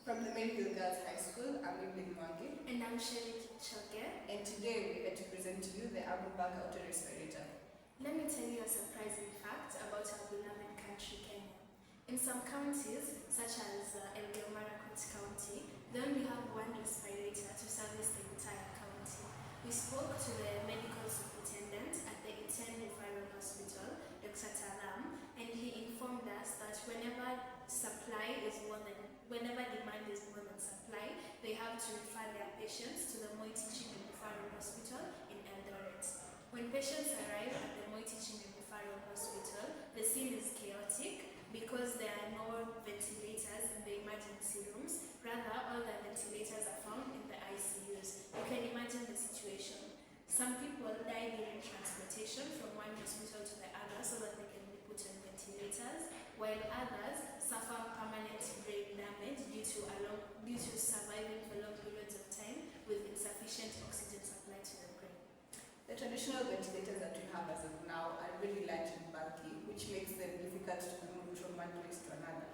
From the Medical Girls High School, I'm Evelyn Mwangi. And I'm Sherry Choge. And today we're here to present to you the Ambubag autorespirator. Let me tell you a surprising fact about our beloved country, Kenya. In some counties, such as Elgeyo Marakwet County, they only have one respirator to service the entire county. We spoke to the medical superintendent at the Iten Referral Hospital, Dr. Talam, and he informed us that whenever demand is more than supply, they have to refer their patients to the Moi Teaching and Referral Hospital in Eldoret. When patients arrive at the Moi Teaching and Referral Hospital, the scene is chaotic because there are no ventilators in the emergency rooms. Rather, all the ventilators are found in the ICUs. You can imagine the situation. Some people die during transportation from one hospital to the other so that they can be put on ventilators, while others suffer permanent brain damage due to surviving for long periods of time with insufficient oxygen supply to the brain. The traditional ventilators that we have as of now are really large and bulky, which makes them difficult to move from one place to another.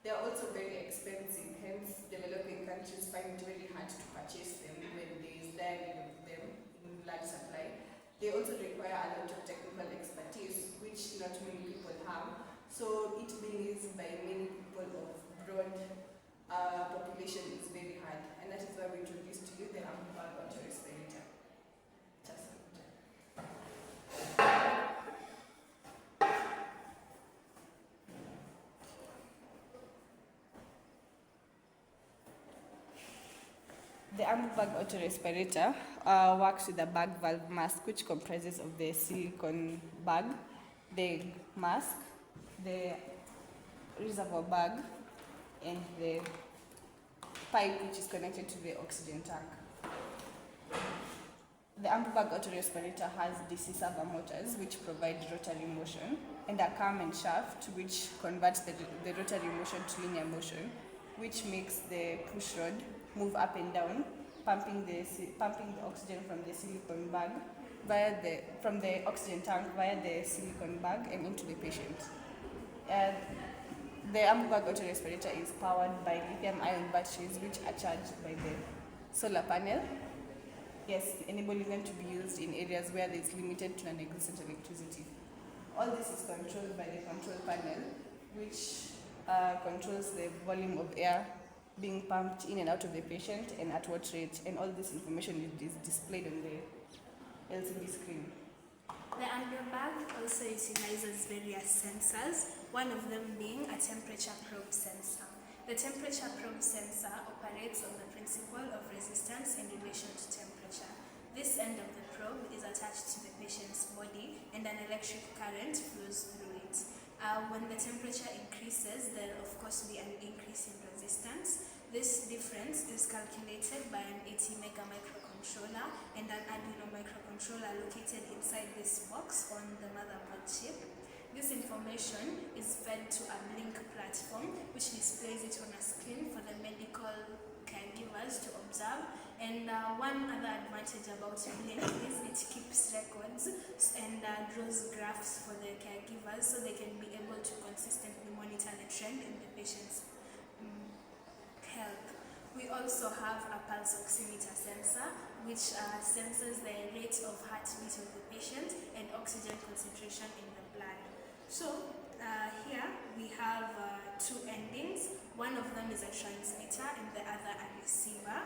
They are also very expensive, hence developing countries find it very hard to purchase them when there is dire need of them in large supply. They also require a lot of technical expertise, which not many people have. So it being used by many people of broad population is very hard, and that is why we introduced to you the Ambubag autorespirator. The Ambubag autorespirator works with a bag valve mask, which comprises of the silicone bag, the mask, the reservoir bag, and the pipe which is connected to the oxygen tank. The Ambubag autorespirator has DC servo motors which provide rotary motion, and a cam and shaft which converts the rotary motion to linear motion, which makes the push rod move up and down, pumping the oxygen from the silicone bag from the oxygen tank via the silicone bag and into the patient. The Ambubag autorespirator is powered by lithium-ion batteries, which are charged by the solar panel. Yes, enabling them to be used in areas where there is limited to non-existent electricity. All this is controlled by the control panel, which controls the volume of air being pumped in and out of the patient and at what rate, and all this information is displayed on the LCD screen. The Ambubag also utilizes various sensors, one of them being a temperature probe sensor. The temperature probe sensor operates on the principle of resistance in relation to temperature. This end of the probe is attached to the patient's body and an electric current flows through it. When the temperature increases, there will of course be an increase in resistance. This difference is calculated by an ATmega microcontroller and an Arduino microcontroller located inside this box on the motherboard chip. This information is fed to a Blink platform, which displays it on a screen for the medical caregivers to observe. And one other advantage about Blink is it keeps records and draws graphs for the caregivers so they can be able to consistently monitor the trend in the patient's health. We also have a pulse oximeter sensor, which senses the rate of heartbeat of the patient and oxygen concentration in the blood. So here we have two endings. One of them is a transmitter and the other a receiver.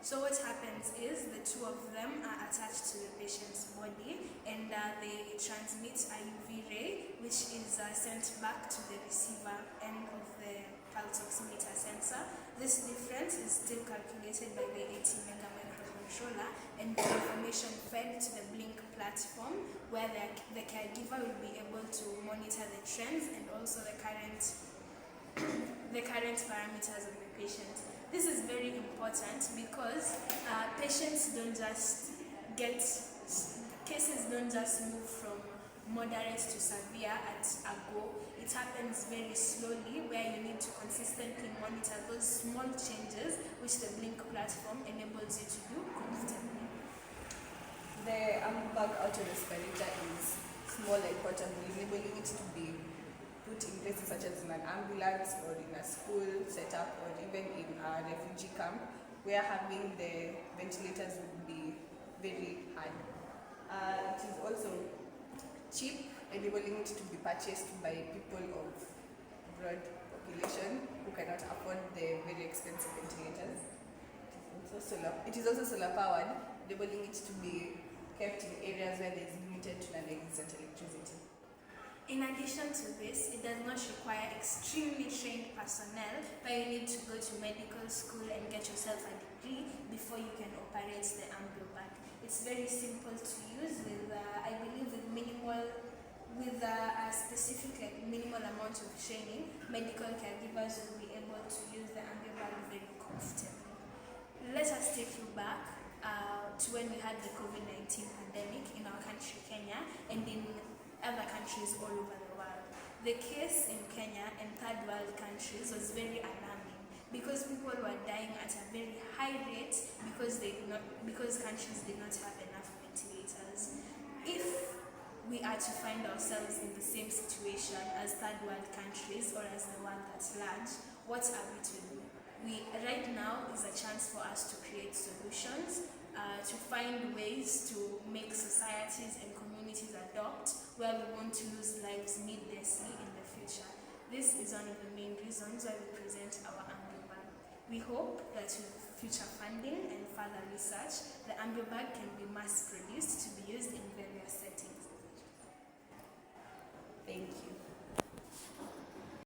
So what happens is the two of them are attached to the patient's body, and they transmit a UV ray which is sent back to the receiver end of the pulse oximeter sensor. This difference is still calculated by the ATmega microcontroller and the information fed to the Blink platform, where the caregiver will be able to monitor the trends and also the current parameters of the patient. This is very important because cases don't just move from moderate to severe at a go. It happens very slowly, where you need to consistently monitor those small changes which the Blink platform enables you to do constantly. The Ambubag autorespirator is small and portable, enabling it to be put in places such as in an ambulance or in a school setup or even in a refugee camp where having the ventilators would be very high. It is also cheap, enabling it to be purchased by people of broad population who cannot afford the very expensive ventilators. It is also solar powered, enabling it to be kept in areas where there is limited to non-existent electricity. In addition to this, it does not require extremely trained personnel where you need to go to medical school and get yourself a degree before you can operate the Ambubag. It's very simple to use with, I believe, with a specific minimal amount of training. Medical caregivers will be able to use the Ambubag very comfortably. Let us take you back to when we had the COVID-19 pandemic in our country, Kenya, and in other countries all over the world. The case in Kenya and third world countries was very alarming because people were dying at a very high rate because countries did not have enough ventilators. If we are to find ourselves in the same situation as third world countries or as the world at large, what are we to do? Right now is a chance for us to create solutions, to find ways to make societies and communities adopt where we want to lose lives needlessly in the future. This is one of the main reasons why we present our Ambubag. We hope that with future funding and further research, the Ambubag can be mass produced to be used in various settings. Thank you.